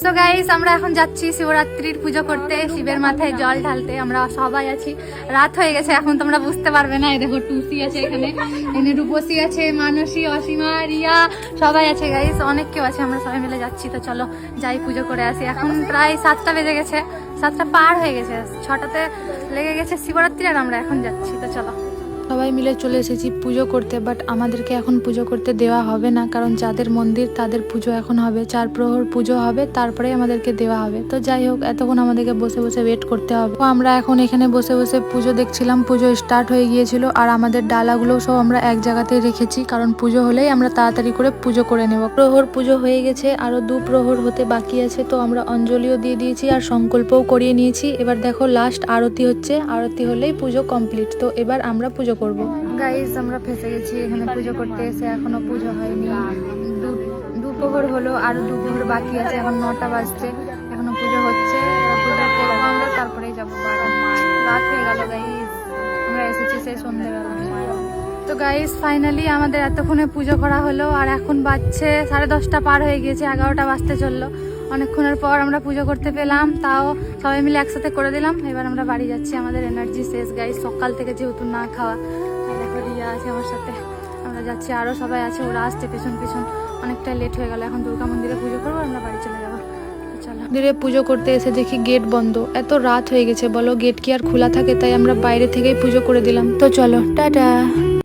So guys আমরা এখন যাচ্ছি শিবরাত্রির পুজো করতে, শিবের মাথায় জল ঢালতে। আমরা সবাই আছি, রাত হয়ে গেছে এখন, তোমরা বুঝতে পারবে না। এই দেখো টুসি আছে এখানে, রূপসী আছে, মানসী, অসীমা, রিয়া, সবাই আছে গাইস, অনেক কেউ আছে। আমরা সবাই মিলে যাচ্ছি, তো চলো যাই পুজো করে আসি। এখন প্রায় 7টা বেজে গেছে, 7টা পার হয়ে গেছে, 6টাতে লেগে গেছে শিবরাত্রি, আর আমরা এখন যাচ্ছি। তো চলো সবাই মিলে চলে এসেছি পুজো করতে। বাট আমাদেরকে এখন পুজো করতে দেওয়া হবে না, কারণ যাদের মন্দির তাদের পুজো এখন হবে, 4 প্রহর পুজো হবে, তারপরে আমাদেরকে দেওয়া হবে। তো যাই হোক, এতক্ষণ আমাদেরকে বসে বসে ওয়েট করতে হবে। তো আমরা এখন এখানে বসে বসে পুজো দেখছিলাম। পুজো স্টার্ট হয়ে গিয়েছিল, আর আমাদের ডালাগুলো সব আমরা এক জায়গাতে রেখেছি, কারণ পুজো হলেই আমরা তাড়াতাড়ি করে পুজো করে নেব। প্রহর পুজো হয়ে গেছে, আরো 2 প্রহর হতে বাকি আছে। তো আমরা অঞ্জলিও দিয়ে দিয়েছি আর সংকল্পও করিয়ে নিয়েছি। এবার দেখো লাস্ট আরতি হচ্ছে, আরতি হলেই পুজো কমপ্লিট। তো এবার আমরা পুজো করব। গাইস আমরা ফেসে গেছি এখানে পুজো করতে এসে, এখনো পুজো হয়নি। দুপুর হলো, আরো 2 প্রহর বাকি আছে, এখন 9টা বাজছে, এখনো পুজো হচ্ছে। পুজো করবো আমরা, তারপরেই যাবো। রাত হয়ে গেল গাইস, আমরা এসেছি সেই সন্ধ্যেবেলা। তো গাইস ফাইনালি আমাদের এতক্ষণে পুজো করা হলো, আর এখন বাজছে 10:30 পার হয়ে গিয়েছে, 11টা বাজতে চললো। অনেকক্ষণের পর আমরা পুজো করতে পেলাম, তাও সবাই মিলে একসাথে করে দিলাম। এবার আমরা বাড়ি যাচ্ছি, আমাদের এনার্জি শেষ গাইস, সকাল থেকে যেহেতু না খাওয়া। দেখো রিয়া আছে আমার সাথে, আমরা যাচ্ছি, আরও সবাই আছে, ওরা আসছে পেছন পেছন। অনেকটা লেট হয়ে গেল, এখন দুর্গা মন্দিরে পুজো করবো, আমরা বাড়ি চলে যাবো। মন্দিরে পুজো করতে এসে দেখি গেট বন্ধ। এত রাত হয়ে গেছে বলো, গেট কি আর খোলা থাকে? তাই আমরা বাইরে থেকেই পুজো করে দিলাম। তো চলো টাটা।